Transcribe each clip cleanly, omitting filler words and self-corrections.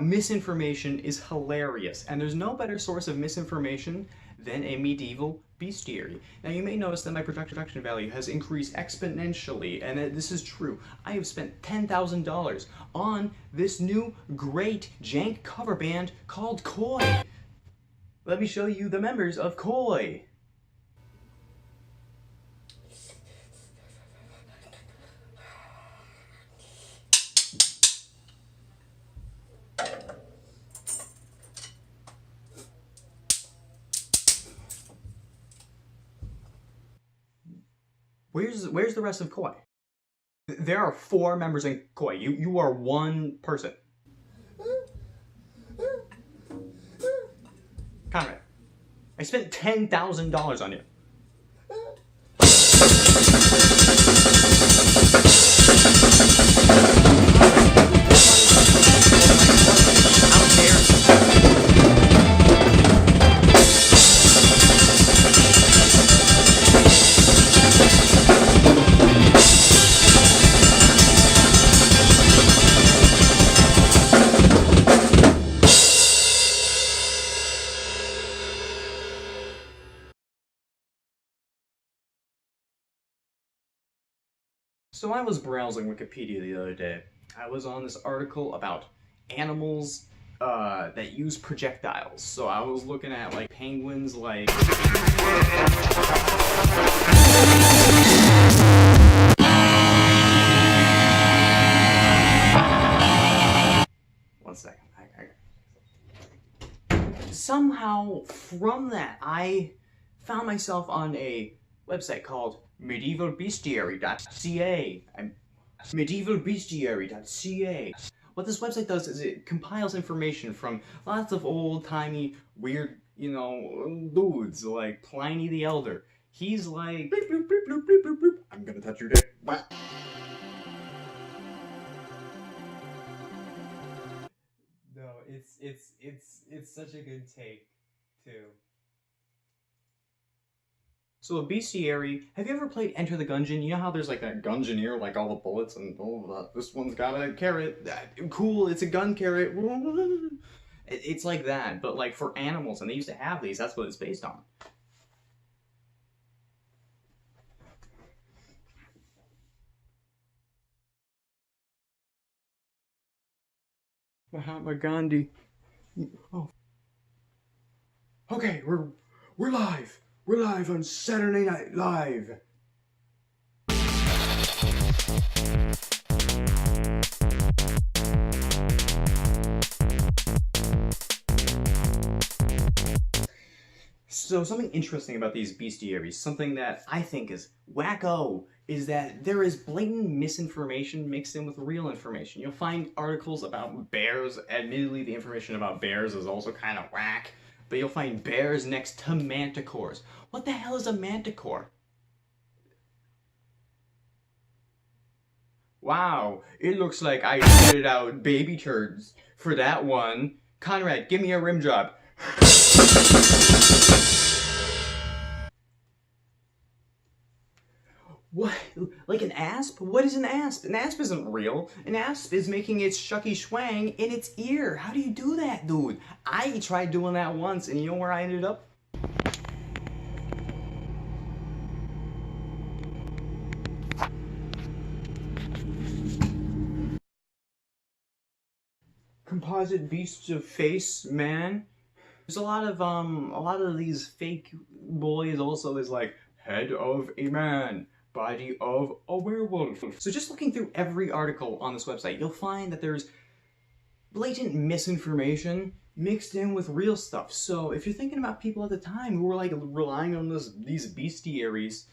misinformation is hilarious, and there's no better source of misinformation than a medieval bestiary. Now you may notice that my production value has increased exponentially, and this is true. I have spent $10,000 on this new great jank cover band called Koi. Let me show you the members of Koi. Where's the rest of Koi? There are 4 members in Koi. You are one person. Conrad, I spent $10,000 on you. So I was browsing Wikipedia the other day. I was on this article about animals that use projectiles. So I was looking at like penguins, like... One second. Somehow from that, I found myself on a website called medievalbestiary.ca. Medievalbestiary.ca. What this website does is it compiles information from lots of old-timey, weird, dudes like Pliny the Elder. He's like, bloop, bloop, bloop, bloop, bloop, bloop, bloop. I'm gonna touch your dick. No, it's such a good take, too. So a bestiary, have you ever played Enter the Gungeon? You know how there's like that Gungeoneer, like all the bullets, and this one's got a carrot. Cool, it's a gun carrot. It's like that, but like for animals, and they used to have these, that's what it's based on. Mahatma Gandhi. Oh. Okay, we're live. We're live on Saturday Night Live. So something interesting about these bestiaries, something that I think is wacko, is that there is blatant misinformation mixed in with real information. You'll find articles about bears. Admittedly, the information about bears is also kind of whack. But you'll find bears next to manticores. What the hell is a manticore? Wow, it looks like I shitted out baby turds for that one. Conrad, give me a rim job. What? Like an asp? What is an asp? An asp isn't real. An asp is making its shucky schwang in its ear. How do you do that, dude? I tried doing that once, and you know where I ended up? Composite beasts of face, man. There's a lot of these fake boys also is like, head of a man, body of a werewolf. So just looking through every article on this website, you'll find that there's blatant misinformation mixed in with real stuff. So if you're thinking about people at the time who were like relying on these bestiaries,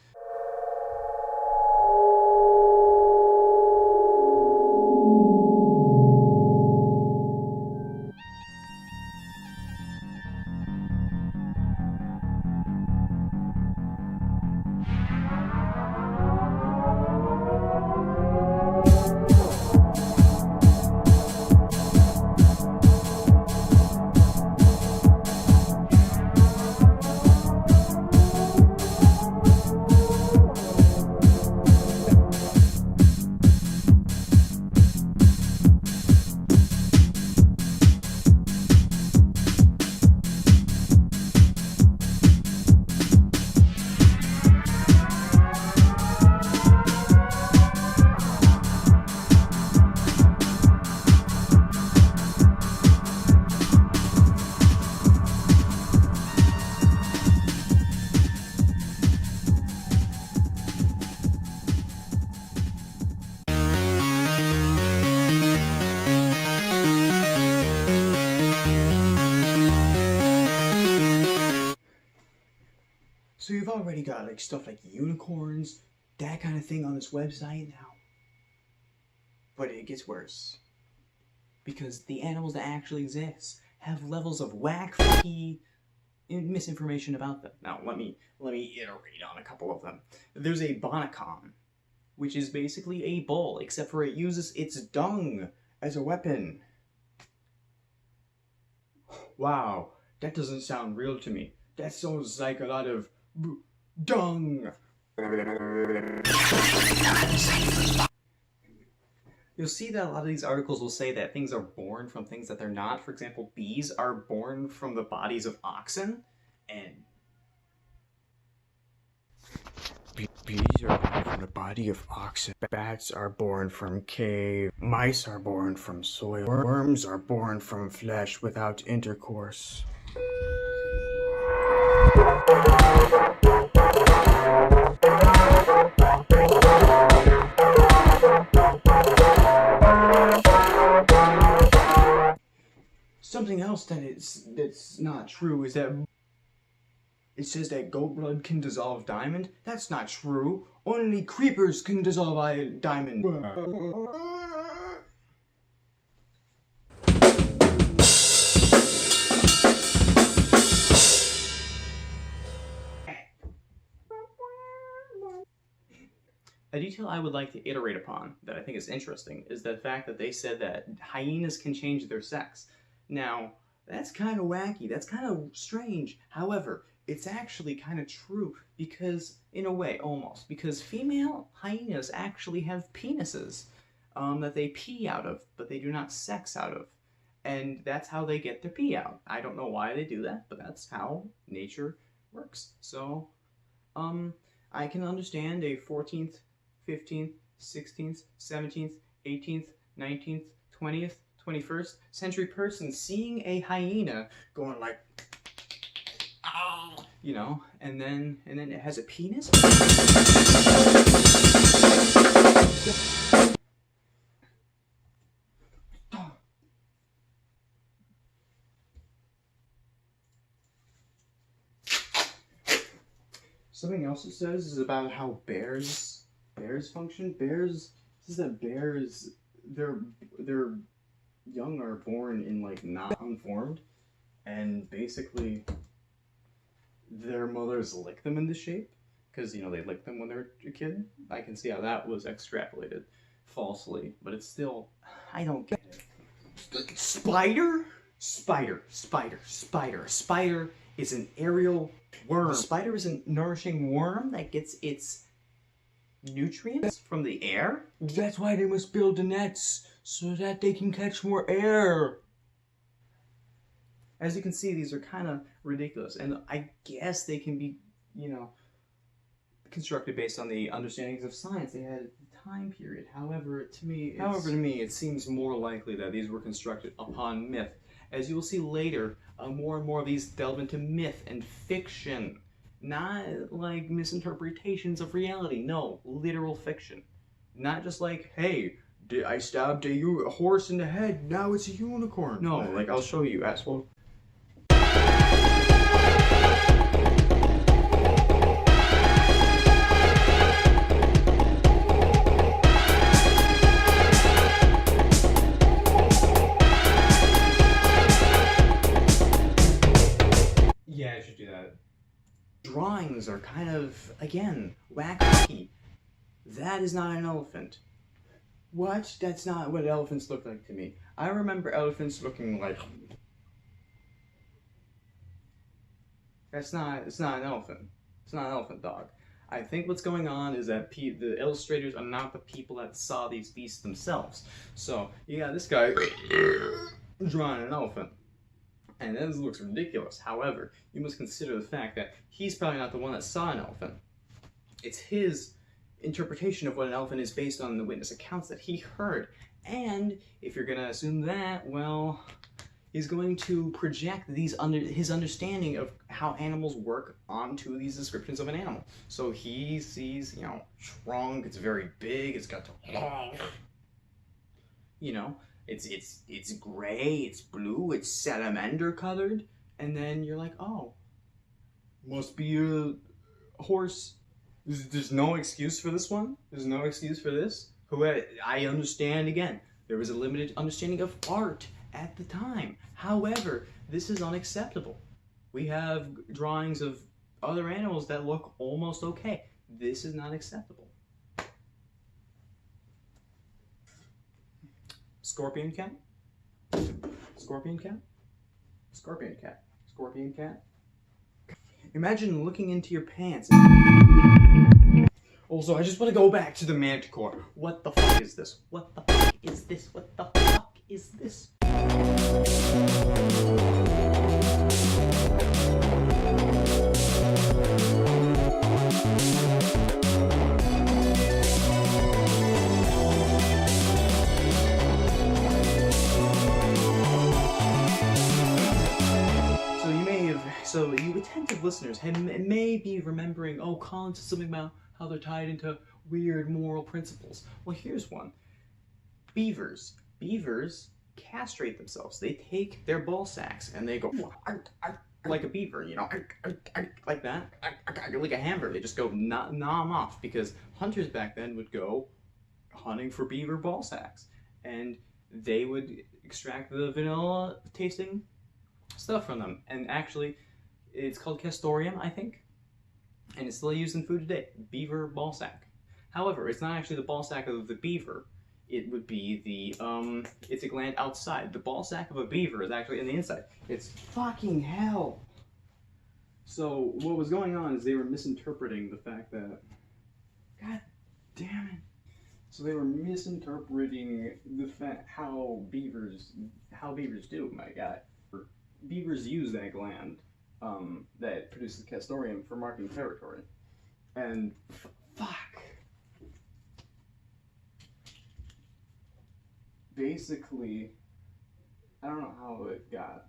So you've already got like stuff like unicorns, that kind of thing on this website now. But it gets worse. Because the animals that actually exist have levels of wacky misinformation about them. Now let me iterate on a couple of them. There's a bonacon, which is basically a bull, except for it uses its dung as a weapon. Wow, that doesn't sound real to me. That sounds like a lot of dung. You'll see that a lot of these articles will say that things are born from things that they're not. For example, bees are born from the bodies of oxen, and bees are born from the body of oxen. Bats are born from cave. Mice are born from soil. Worms are born from flesh without intercourse. Something else that's not true is that it says that goat blood can dissolve diamond. That's not true. Only creepers can dissolve diamond. A detail I would like to iterate upon that I think is interesting is the fact that they said that hyenas can change their sex. Now, that's kind of wacky, that's kind of strange. However, it's actually kind of true because, in a way, almost, because female hyenas actually have penises that they pee out of, but they do not sex out of. And that's how they get their pee out. I don't know why they do that, but that's how nature works. So, I can understand a 14th, 15th, 16th, 17th, 18th, 19th, 20th, 21st century person seeing a hyena going like, oh, you know, and then it has a penis. Something else it says is about how bears function. Bears, this is that bears, their young are born in like not unformed, and basically their mothers lick them into shape because, you know, they lick them when they're a kid. I can see how that was extrapolated falsely, but it's still, I don't get it. Spider is an aerial worm. The spider is a nourishing worm that gets its nutrients from the air. That's why they must build the nets, so that they can catch more air. As you can see, these are kind of ridiculous, and I guess they can be, you know, constructed based on the understandings of science they had at the time period. However, to me, it seems more likely that these were constructed upon myth. As you will see later, more and more of these delve into myth and fiction. Not like misinterpretations of reality. No, literal fiction. Not just like, hey, I stabbed a horse in the head, now it's a unicorn. No, like, I'll show you, asshole. Yeah, I should do that. Drawings are kind of, again, wacky. That is not an elephant. What? That's not what elephants look like to me. I remember elephants looking like... it's not an elephant. It's not an elephant, dog. I think what's going on is that the illustrators are not the people that saw these beasts themselves. So, you got this guy drawing an elephant. And this looks ridiculous. However, you must consider the fact that he's probably not the one that saw an elephant. It's his interpretation of what an elephant is based on the witness accounts that he heard. And if you're going to assume that, well, he's going to project his understanding of how animals work onto these descriptions of an animal. So he sees, you know, trunk, it's very big, it's got the... you know, it's gray, it's blue, it's salamander colored, and then you're like, oh, must be a horse. There's no excuse for this one. There's no excuse for this. I understand again. There was a limited understanding of art at the time. However, this is unacceptable. We have drawings of other animals that look almost okay. This is not acceptable. Scorpion cat? Scorpion cat? Scorpion cat. Scorpion cat? Imagine looking into your pants. Also, I just want to go back to the manticore. What the fuck is this? What the fuck is this? What the fuck is this? So you attentive listeners may be remembering, oh, Colin said something about how they're tied into weird moral principles. Well, here's one. Beavers. Beavers castrate themselves. They take their ball sacks and they go like a beaver, you know, like that, like a hammer. They just go gnaw them off, because hunters back then would go hunting for beaver ball sacks, and they would extract the vanilla tasting stuff from them. And actually, it's called castoreum, I think, and it's still used in food today. Beaver ball sack. However, it's not actually the ball sack of the beaver. It would be the it's a gland outside. The ball sack of a beaver is actually in the inside. It's fucking hell. So what was going on is they were misinterpreting the fact that, god damn it. So they were misinterpreting the fact how beavers do. My god. Beavers use that gland that produces castoreum for marking territory. And fuck. Basically, I don't know how it got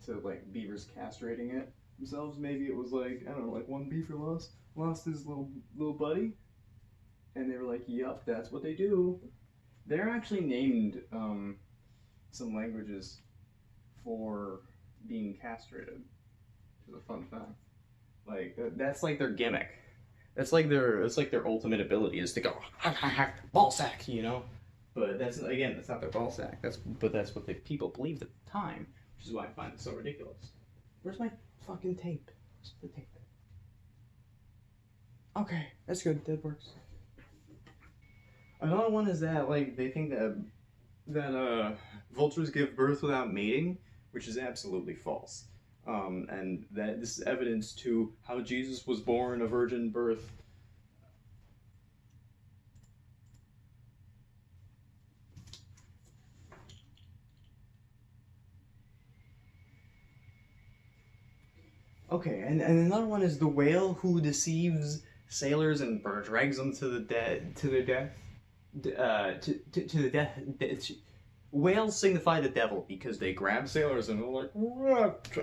to like beavers castrating it themselves. Maybe it was like, I don't know, like one beaver lost his little buddy, and they were like, yup, that's what they do. They're actually named some languages for being castrated, which is a fun fact. Like that's like their gimmick. That's like their ultimate ability, is to go ball sack, you know. But that's not their ball sack. That's what the people believed at the time, which is why I find it so ridiculous. Where's my fucking tape? Where's the tape? Okay, that's good. That works. Another one is that like they think that vultures give birth without mating, which is absolutely false. And that this is evidence to how Jesus was born a virgin birth. Okay, and another one is the whale who deceives sailors and drags them to their death. Whales signify the devil because they grab sailors and they're like,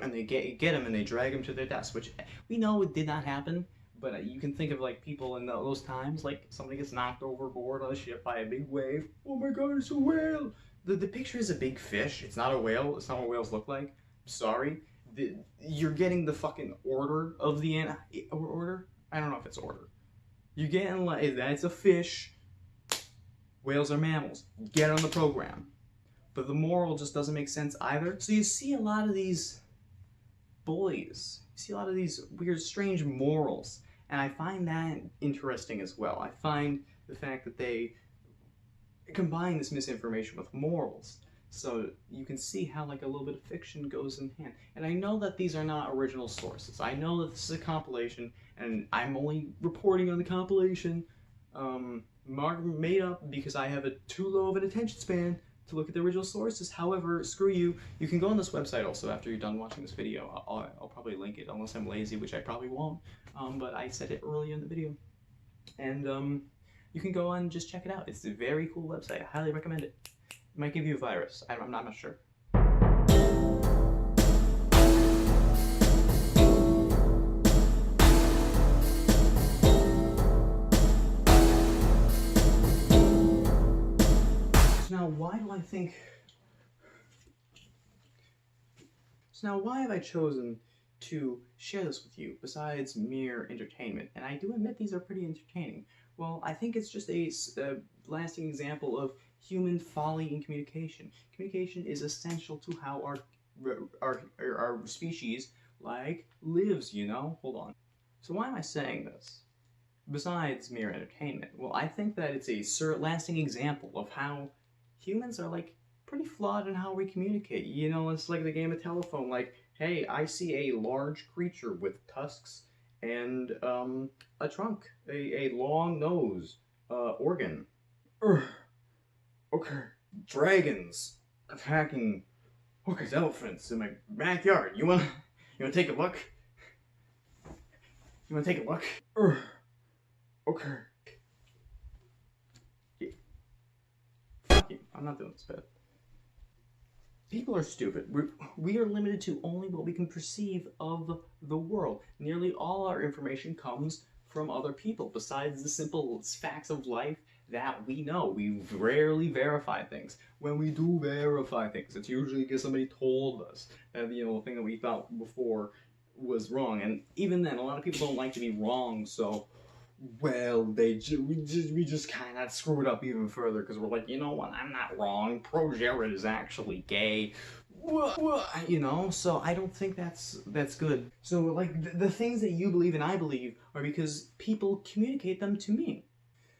and they get them and they drag them to their deaths, which we know it did not happen. But you can think of like people in those times, like somebody gets knocked overboard on a ship by a big wave. Oh my god, it's a whale! The picture is a big fish. It's not a whale. It's not what whales look like. Sorry. You're getting the fucking order of the order. I don't know if it's order. You're getting like that's a fish. Whales are mammals. Get on the program. But the moral just doesn't make sense either. So you see a lot of these boys. You see a lot of these weird, strange morals, and I find that interesting as well. I find the fact that they combine this misinformation with morals. So you can see how like a little bit of fiction goes in hand. And I know that these are not original sources. I know that this is a compilation, and I'm only reporting on the compilation made up because I have too low of an attention span to look at the original sources. However, screw you. You can go on this website also after you're done watching this video. I'll probably link it unless I'm lazy, which I probably won't. But I said it earlier in the video. And you can go on and just check it out. It's a very cool website. I highly recommend it. It might give you a virus. I'm not sure. So now why have I chosen to share this with you besides mere entertainment. And I do admit these are pretty entertaining. Well, I think it's just a lasting example of human folly in communication. Communication is essential to how our species, like, lives, you know? Hold on. So why am I saying this? Besides mere entertainment, well, I think that it's a lasting example of how humans are, like, pretty flawed in how we communicate. You know, it's like the game of telephone. Like, hey, I see a large creature with tusks and a trunk, a long nose, organ. Okay, dragons attacking elephants in my backyard. You wanna take a look? You wanna take a look? Okay. Yeah. Fuck you. I'm not doing this bad. People are stupid. We are limited to only what we can perceive of the world. Nearly all our information comes from other people, besides the simple facts of life that we know. We rarely verify things. When we do verify things, it's usually because somebody told us that, you know, the thing that we thought before was wrong. And even then, a lot of people don't like to be wrong, so, well, we just kind of screw it up even further, because we're like, you know what, I'm not wrong, Pro Jared is actually gay, you know, so I don't think that's good. So, like, the things that you believe and I believe are because people communicate them to me.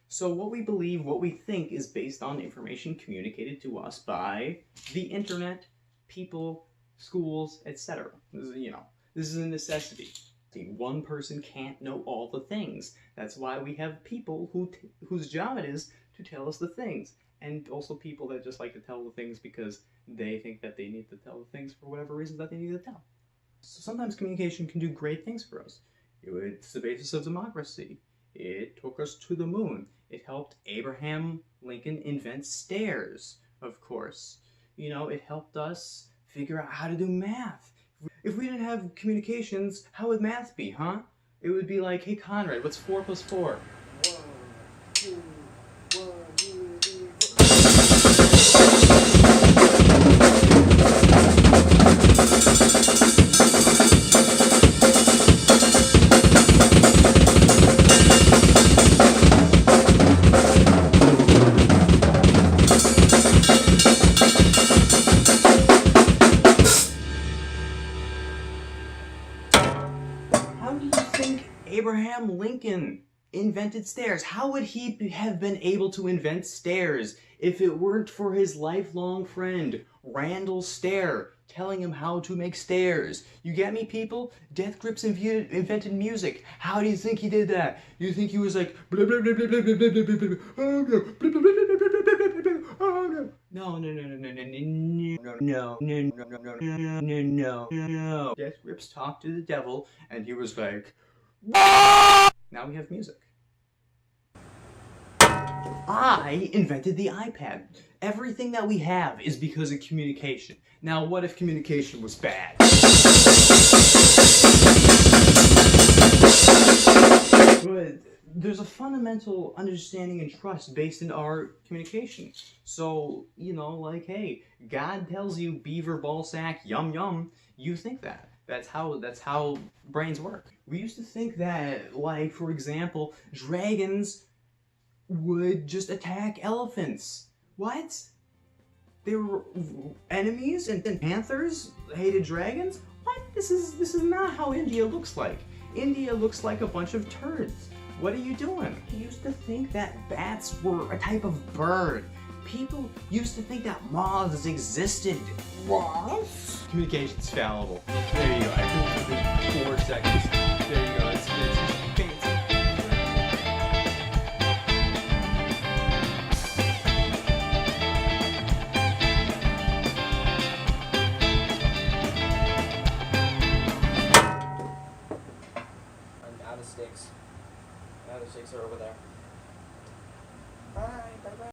So what we believe, what we think, is based on information communicated to us by the internet, people, schools, etc. You know, this is a necessity. One person can't know all the things. That's why we have people whose job it is to tell us the things. And also people that just like to tell the things because they think that they need to tell the things for whatever reason that they need to tell. So sometimes communication can do great things for us. It's the basis of democracy. It took us to the moon. It helped Abraham Lincoln invent stairs, of course. You know, it helped us figure out how to do math. If we didn't have communications, how would math be, huh? It would be like, hey Conrad, what's 4 plus 4? 1, 2, 1, 2, 3, How do you think Abraham Lincoln invented stairs? How would he have been able to invent stairs if it weren't for his lifelong friend, Randall Stair, telling him how to make stairs? You get me, people? Death Grips invented music. How do you think he did that? You think he was like, blah, blah, blah, blah, blah, blah, blah, blah, blah, blah, oh no, blah, blah, blah, blah, blah, blah, blah, blah, blah, oh no. No. Death Grips talked to the devil, and he was like, now we have music. I invented the iPad. Everything that we have is because of communication. Now, what if communication was bad? But there's a fundamental understanding and trust based in our communication. So, you know, like, hey, God tells you beaver ball sack, yum yum, you think that. That's how brains work. We used to think that, like, for example, dragons would just attack elephants. What? They were enemies and panthers hated dragons? What? This is not how India looks like. India looks like a bunch of turds. What are you doing? I used to think that bats were a type of bird. People used to think that moths existed. Moths? Communication's fallible. There you go. I proved it in 4 seconds. There you go. It's fancy. I'm out of sticks. Out of sticks are over there. Bye. Bye. Bye.